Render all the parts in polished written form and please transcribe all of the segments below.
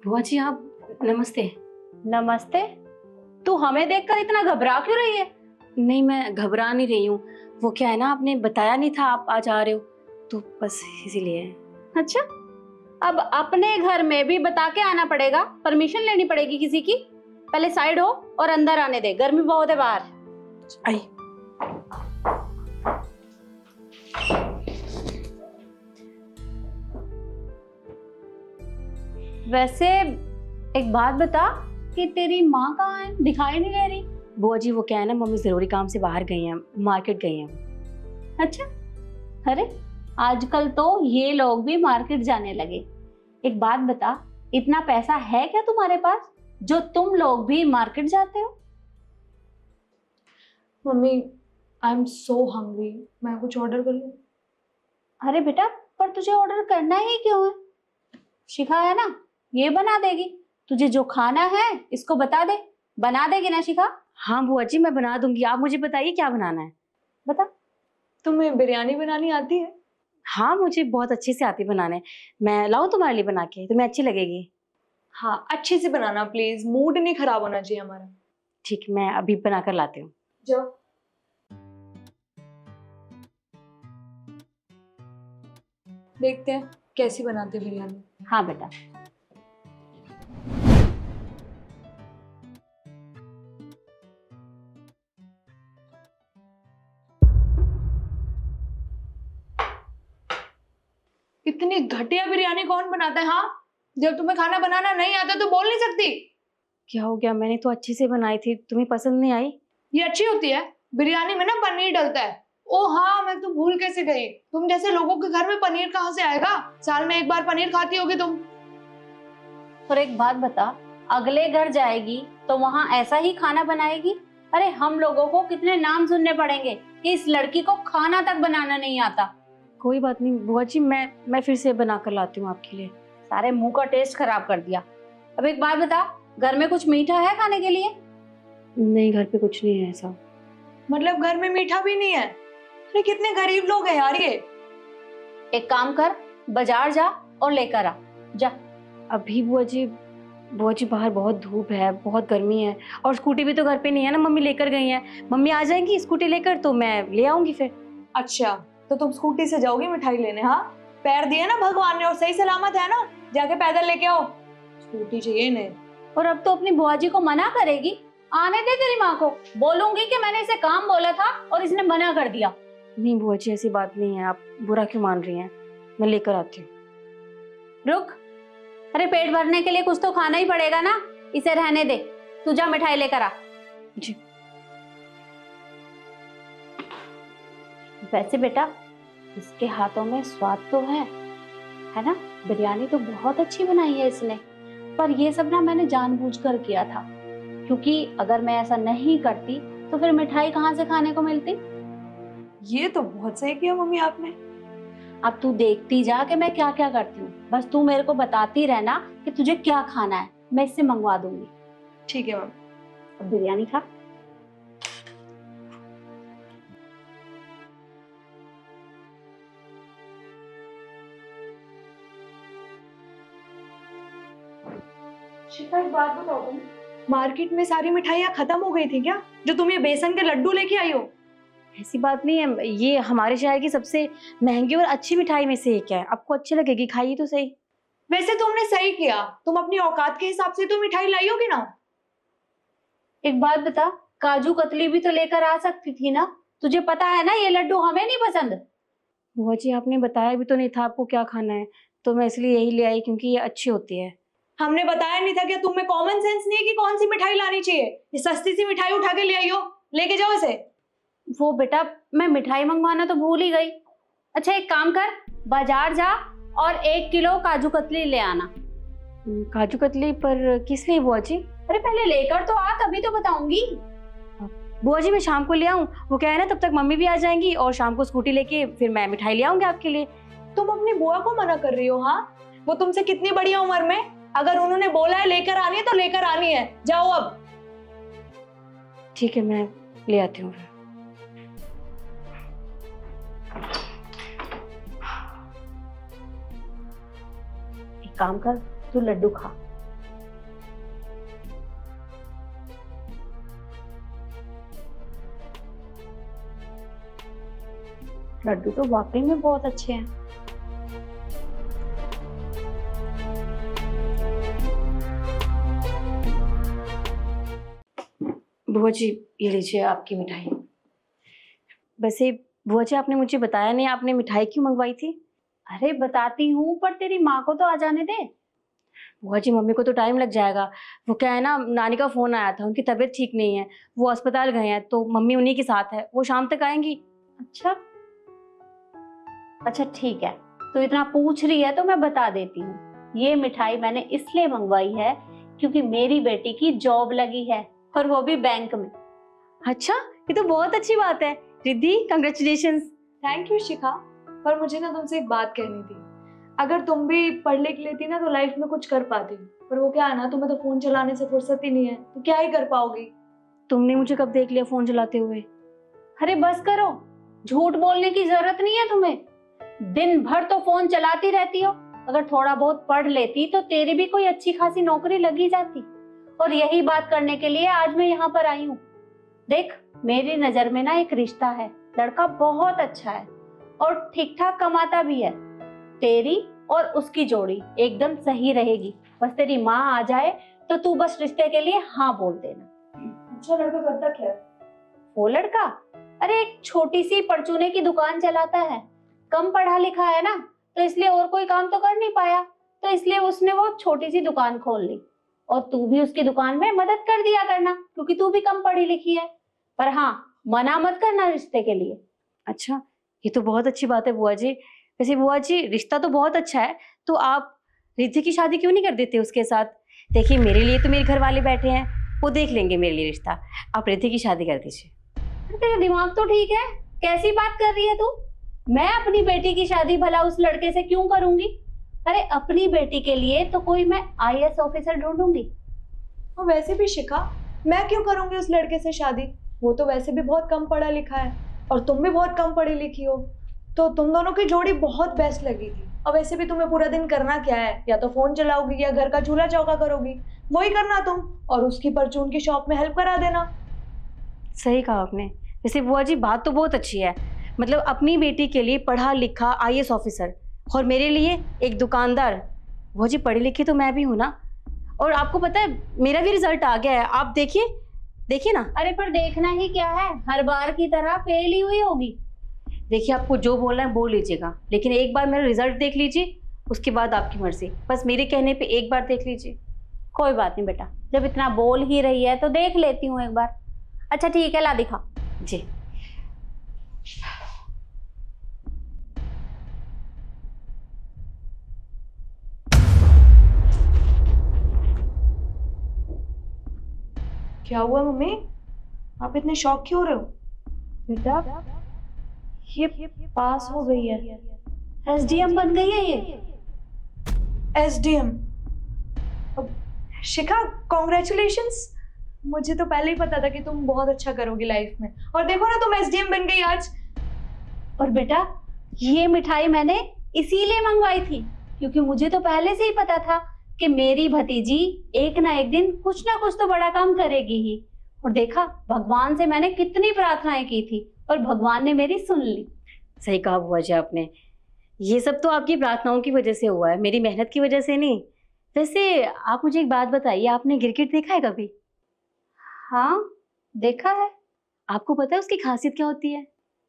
बुआ जी आप नमस्ते। नमस्ते। तू हमें देखकर इतना घबरा क्यों रही है? नहीं मैं घबरा नहीं रही हूँ, वो क्या है ना आपने बताया नहीं था आप आज आ रहे हो तो बस इसीलिए। अच्छा, अब अपने घर में भी बता के आना पड़ेगा, परमिशन लेनी पड़ेगी किसी की। पहले साइड हो और अंदर आने दे, गर्मी बहुत है बाहर। आई। वैसे एक बात बता कि तेरी माँ कहाँ है, दिखाई नहीं दे रही। बुआ जी वो क्या है ना मम्मी जरूरी काम से बाहर गई हैं, मार्केट गई हैं। अच्छा, अरे आजकल तो ये लोग भी मार्केट जाने लगे। एक बात बता, इतना पैसा है क्या तुम्हारे पास जो तुम लोग भी मार्केट जाते हो? Mummy I am so hungry, मैं कुछ ऑर्डर कर लूं? अरे बेटा, पर तुझे ऑर्डर करना ही क्यों है? शिखा है ना, ये बना देगी। तुझे जो खाना है इसको बता दे, बना देगी ना शिखा? हाँ बुआ जी मैं बना दूंगी, आप मुझे बताइए क्या बनाना है। बता। तुम्हें बिरयानी बनानी आती है? हाँ मुझे बहुत अच्छे से आती बनाने, मैं लाऊं तुम्हारे लिए बना के, तुम्हें अच्छी लगेगी। हाँ अच्छे से बनाना प्लीज, मूड नहीं खराब होना चाहिए हमारा। ठीक मैं अभी बना कर लाती हूँ। जाओ। देखते हैं कैसी बनाते बिरयानी। हाँ बेटा। इतनी घटिया बिरयानी कौन बनाता है? हाँ, जब तुम्हें खाना बनाना नहीं आता तो बोल नहीं सकती? क्या हो गया, मैंने तो अच्छे से बनाई थी, तुम्हें पसंद नहीं आई? ये अच्छी होती है? बिरयानी में ना पनीर डलता है। ओ हाँ, मैं तो भूल कैसे गई, तुम जैसे लोगों के घर में पनीर कहाँ से आएगा? साल में एक बार पनीर खाती होगी तुम। और एक बात बता, अगले घर जाएगी तो वहां ऐसा ही खाना बनाएगी? अरे हम लोगों को कितने नाम सुनने पड़ेंगे कि इस लड़की को खाना तक बनाना नहीं आता। कोई बात नहीं बुआ जी, मैं फिर से बना कर लाती हूँ आपके लिए। सारे मुंह का टेस्ट खराब कर दिया। अब एक बात बता, घर में कुछ मीठा है खाने के लिए? नहीं घर पे कुछ नहीं है ऐसा। मतलब घर में मीठा भी नहीं है? अरे कितने गरीब लोग हैं यार ये। एक काम कर, बाजार जा और लेकर आ जा। अभी बुआ जी बाहर बहुत धूप है, बहुत गर्मी है, और स्कूटी भी तो घर पे नहीं है ना, मम्मी लेकर गई हैं। मम्मी आ जाएंगी स्कूटी लेकर तो मैं ले आऊंगी फिर। अच्छा, तो तुम स्कूटी से जाओगी मिठाई लेने? हाँ, पैर दिए ना भगवान ने और सही सलामत है ना, जाके पैदल लेके आओ। स्कूटी चाहिए नहीं। और अब तो अपनी बुआ जी को मना करेगी? आने दे तेरी माँ को, बोलूंगी कि मैंने इसे काम बोला था और इसने मना कर दिया। नहीं बुआ जी ऐसी बात नहीं है, आप बुरा क्यों मान रही हैं, मैं लेकर आती हूँ। रुक, अरे पेट भरने के लिए कुछ तो खाना ही पड़ेगा ना, इसे रहने दे। तू जा मिठाई लेकर आ। जी। वैसे बेटा, इसके हाथों में स्वाद तो है ना? बिरयानी तो बहुत अच्छी बनाई है इसने, पर ये सब ना मैंने जानबूझकर किया था, क्योंकि अगर मैं ऐसा नहीं करती तो फिर मिठाई कहाँ से खाने को मिलती। ये तो बहुत सही किया मम्मी आपने। अब तू देखती जा कि मैं क्या क्या करती हूँ, बस तू मेरे को बताती रहना कि तुझे क्या खाना है, मैं इससे मंगवा दूंगी। ठीक है मम्मी। अब बिरयानी खा। शिखा एक बात बताओ, तुम मार्केट में सारी मिठाइयाँ खत्म हो गई थी क्या, जो तुम ये बेसन के लड्डू लेके आई हो? ऐसी बात नहीं है, ये हमारे शहर की सबसे महंगी और अच्छी मिठाई में से एक है, आपको अच्छी लगेगी, खाइए तो सही। वैसे तुमने सही किया, तुम अपनी औकात के हिसाब से तो मिठाई लाई होगी ना। एक बात बता, काजू कतली भी तो लेकर आ सकती थी ना, तुझे पता है ना ये लड्डू हमें नहीं पसंद। बुआ जी आपने बताया भी तो नहीं था आपको क्या खाना है, तो मैं इसलिए यही ले आई क्योंकि ये अच्छी होती है। हमने बताया नहीं था क्या तुम्हें कॉमन सेंस नहीं है कि कौन सी मिठाई लानी चाहिए? ये सस्ती सी मिठाई उठा के ले आई हो, लेके जाओ इसे। वो बेटा, मैं मिठाई मंगवाना तो भूल ही गई। अच्छा एक काम कर, बाजार जा और 1 किलो काजू कतली ले आना। काजू कतली पर किस लिए बुआ जी? अरे पहले लेकर तो आ, तभी तो बताऊंगी। बुआ जी मैं शाम को ले आऊं, वो क्या है ना तब तक मम्मी भी आ जाएंगी और शाम को स्कूटी लेके फिर मैं मिठाई ले आऊंगी आपके लिए। तुम अपनी बुआ को मना कर रही हो? हाँ, वो तुमसे कितनी बड़ी उम्र में, अगर उन्होंने बोला है लेकर आनी है तो लेकर आनी है, जाओ अब। ठीक है मैं ले आती हूँ। एक काम कर, तू लड्डू खा, लड्डू तो वाकई में बहुत अच्छे हैं। बुआ जी ये लीजिए आपकी मिठाई। वैसे बुआ जी आपने मुझे बताया नहीं आपने मिठाई क्यों मंगवाई थी? अरे बताती हूँ, पर तेरी माँ को तो आ जाने दे। बुआ जी मम्मी को तो टाइम लग जाएगा। वो क्या है ना, नानी का फोन आया था, उनकी तबीयत ठीक नहीं है, वो अस्पताल गए हैं, तो मम्मी उन्हीं के साथ है, वो शाम तक आएंगी। अच्छा अच्छा ठीक है, तो इतना पूछ रही है तो मैं बता देती हूँ। ये मिठाई मैंने इसलिए मंगवाई है क्योंकि मेरी बेटी की जॉब लगी है, और वो भी बैंक में। अच्छा ये तो बहुत अच्छी बात है। रिद्धि कंग्रेचुलेशंस। थैंक यू शिखा। पर मुझे ना तुमसे एक बात कहनी थी। अगर तुम भी पढ़ लिख लेती ना तो लाइफ में कुछ कर पाती। पर वो क्या है ना, तुम्हें तो फोन चलाने से फुर्सत ही नहीं है, तो क्या ही कर पाओगी। तुमने मुझे कब देख लिया फोन चलाते हुए? अरे बस करो, झूठ बोलने की जरूरत नहीं है तुम्हें। दिन भर तो फोन चलाती रहती हो। अगर थोड़ा बहुत पढ़ लेती तो तेरी भी कोई अच्छी खासी नौकरी लगी जाती। और यही बात करने के लिए आज मैं यहाँ पर आई हूँ। देख, मेरी नजर में ना एक रिश्ता है, लड़का बहुत अच्छा है और ठीक ठाक कमाता भी है। तेरी और उसकी जोड़ी एकदम सही रहेगी। बस तेरी माँ आ जाए तो तू बस रिश्ते के लिए हाँ बोल देना। अच्छा लड़का करता क्या है? वो लड़का, अरे एक छोटी सी परचूने की दुकान चलाता है। कम पढ़ा लिखा है ना, तो इसलिए और कोई काम तो कर नहीं पाया, तो इसलिए उसने वो छोटी सी दुकान खोल ली। और तू भी उसकी दुकान में मदद कर दिया करना, क्योंकि तू भी कम पढ़ी लिखी है। पर हाँ, मना मत करना रिश्ते के लिए। अच्छा ये तो बहुत अच्छी बात है बुआ जी। वैसे बुआ जी रिश्ता तो बहुत अच्छा है, तो आप रिद्धि की शादी क्यों नहीं कर देते उसके साथ? देखिए मेरे लिए तो मेरे घर वाले बैठे हैं, वो देख लेंगे मेरे लिए रिश्ता। आप रिद्धि की शादी कर दीजिए। तेरा दिमाग तो ठीक है, कैसी बात कर रही है तू? मैं अपनी बेटी की शादी भला उस लड़के से क्यों करूंगी? अरे अपनी बेटी के लिए तो कोई मैं IAS ऑफिसर ढूंढूंगी। और वैसे भी शिखा, मैं क्यों करूंगी उस लड़के से शादी? वो तो वैसे भी बहुत कम पढ़ा लिखा है और तुम भी बहुत कम पढ़ी लिखी हो, तो तुम दोनों की जोड़ी बहुत बेस्ट लगी थी। और वैसे भी तुम्हें पूरा दिन करना क्या है? या तो फोन चलाओगी या घर का चूल्हा चौका करोगी, वही करना तुम। और उसकी परचून की शॉप में हेल्प करा देना। सही कहा आपने। वैसे बुआ जी बात तो बहुत अच्छी है, मतलब अपनी बेटी के लिए पढ़ा लिखा IAS ऑफिसर और मेरे लिए एक दुकानदार। बुआ जी पढ़ी लिखी तो मैं भी हूँ ना, और आपको पता है मेरा भी रिजल्ट आ गया है, आप देखिए देखिए ना। अरे पर देखना ही क्या है, हर बार की तरह फेल ही हुई होगी। देखिए आपको जो बोलना है बोल लीजिएगा, लेकिन एक बार मेरा रिजल्ट देख लीजिए, उसके बाद आपकी मर्जी। बस मेरे कहने पे एक बार देख लीजिए। कोई बात नहीं बेटा, जब इतना बोल ही रही है तो देख लेती हूँ एक बार। अच्छा ठीक है, ला दिखा। जी क्या हुआ मम्मी, आप इतने शॉक क्यों हो रहे हो? बेटा ये पास हो गई है, SDM बन गई है ये। SDM? शिखा कॉन्ग्रेचुलेशंस। मुझे तो पहले ही पता था कि तुम बहुत अच्छा करोगी लाइफ में, और देखो ना तुम SDM बन गई आज। और बेटा ये मिठाई मैंने इसीलिए मंगवाई थी क्योंकि मुझे तो पहले से ही पता था कि मेरी भतीजी एक ना एक दिन कुछ ना कुछ तो बड़ा काम करेगी ही। और देखा, भगवान से मैंने कितनी प्रार्थनाएं की थी और भगवान ने मेरी सुन ली। सही कहा बुआ जी आपने, ये सब तो आपकी प्रार्थनाओं की वजह से हुआ है, मेरी मेहनत की वजह से नहीं। वैसे आप मुझे एक बात बताइए, आपने गिरगिट देखा है कभी? हाँ देखा है। आपको पता है उसकी खासियत क्या होती है?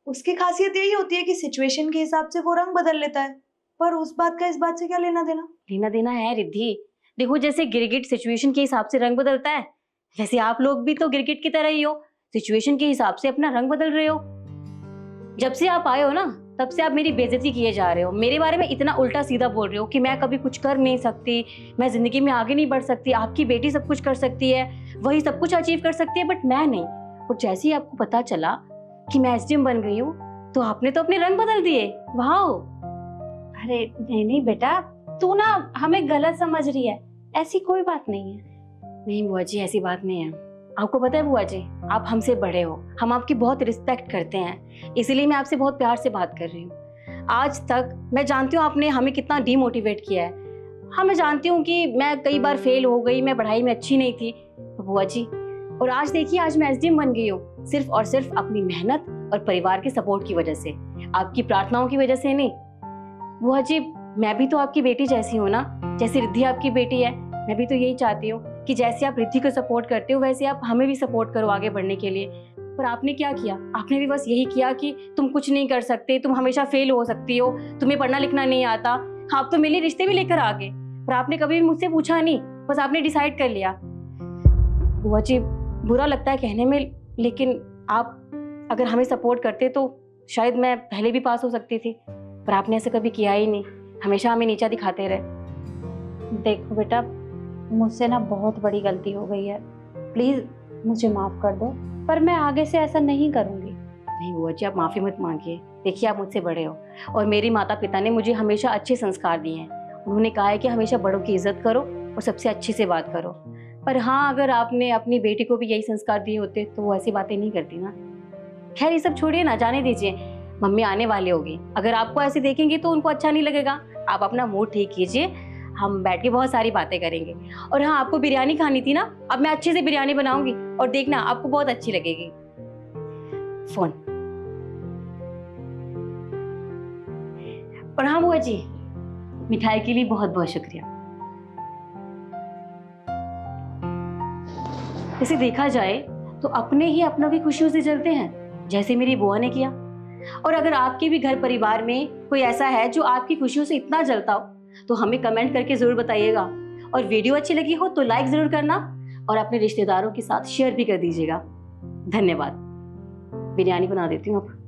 उसकी खासियत यही होती है कि सिचुएशन के हिसाब से वो रंग बदल लेता है। पर उस बात का इस बात से क्या लेना देना? लेना देना है रिद्धि। देखो जैसे गिरगिट सिचुएशन के हिसाब से रंग बदलता है, वैसे आप लोग भी तो गिरगिट की तरह ही हो, सिचुएशन के हिसाब से अपना रंग बदल रहे हो। जब से आप आए हो ना, तब से आप मेरी बेइज्जती किए जा रहे हो, मेरे बारे में इतना उल्टा सीधा बोल रहे हो कि मैं कभी कुछ कर नहीं सकती, मैं जिंदगी में आगे नहीं बढ़ सकती, आपकी बेटी सब कुछ कर सकती है, वही सब कुछ अचीव कर सकती है, बट मैं नहीं। और जैसे ही आपको पता चला कि मैं SDM बन गई हूँ, तो आपने तो अपने रंग बदल दिए। वाह! अरे नहीं नहीं बेटा, तू ना हमें गलत समझ रही है, ऐसी कोई बात नहीं है। नहीं बुआ जी, ऐसी बात नहीं है। आपको पता है बुआ जी, आप हमसे बड़े हो, हम आपकी बहुत रिस्पेक्ट करते हैं, इसीलिए मैं आपसे बहुत प्यार से बात कर रही हूँ। आज तक मैं जानती हूँ आपने हमें कितना डीमोटिवेट किया है। हाँ मैं जानती हूँ कि मैं कई बार फेल हो गई, मैं पढ़ाई में अच्छी नहीं थी, तो बुआ जी, और आज देखिए आज मैं SDM बन गई हूँ, सिर्फ और सिर्फ अपनी मेहनत और परिवार के सपोर्ट की वजह से, आपकी प्रार्थनाओं की वजह से नहीं। बुआ जी, मैं भी तो आपकी बेटी जैसी हूँ ना, जैसे रिद्धि आपकी बेटी है। मैं भी तो यही चाहती हूँ कि जैसे आप रिद्धि को सपोर्ट करते हो वैसे आप हमें भी सपोर्ट करो आगे बढ़ने के लिए। पर आपने क्या किया? आपने भी बस यही किया कि तुम कुछ नहीं कर सकते, तुम हमेशा फेल हो सकती हो, तुम्हें पढ़ना लिखना नहीं आता। आप तो मेरे लिए रिश्ते भी लेकर आ गए, पर आपने कभी भी मुझसे पूछा नहीं, बस आपने डिसाइड कर लिया। बुआ जी, बुरा लगता है कहने में, लेकिन आप अगर हमें सपोर्ट करते तो शायद मैं पहले भी पास हो सकती थी, पर आपने ऐसा कभी किया ही नहीं, हमेशा हमें नीचा दिखाते रहे। देखो बेटा, मुझसे ना बहुत बड़ी गलती हो गई है, प्लीज मुझे माफ कर दो, पर मैं आगे से ऐसा नहीं करूंगी। नहीं बुआ जी, आप माफ़ी मत मांगिए। देखिए, आप मुझसे बड़े हो और मेरे माता पिता ने मुझे हमेशा अच्छे संस्कार दिए हैं। उन्होंने कहा है कि हमेशा बड़ों की इज्जत करो और सबसे अच्छे से बात करो। पर हाँ, अगर आपने अपनी बेटी को भी यही संस्कार दिए होते तो वो ऐसी बातें नहीं करती ना। खैर, ये सब छोड़िए ना, जाने दीजिए। मम्मी आने वाली होगी, अगर आपको ऐसे देखेंगे तो उनको अच्छा नहीं लगेगा। आप अपना मूड ठीक कीजिए, हम बैठ के बहुत सारी बातें करेंगे। और हाँ, आपको बिरयानी खानी थी ना, अब मैं अच्छे से बिरयानी बनाऊंगी और देखना आपको बहुत अच्छी लगेगी। फोन। और हाँ बुआ जी, मिठाई के लिए बहुत बहुत शुक्रिया। इसे देखा जाए तो अपने ही अपनों की खुशियों से जलते हैं, जैसे मेरी बुआ ने किया। और अगर आपके भी घर परिवार में कोई ऐसा है जो आपकी खुशियों से इतना जलता हो तो हमें कमेंट करके जरूर बताइएगा। और वीडियो अच्छी लगी हो तो लाइक जरूर करना और अपने रिश्तेदारों के साथ शेयर भी कर दीजिएगा। धन्यवाद। बिरयानी बना देती हूँ अब।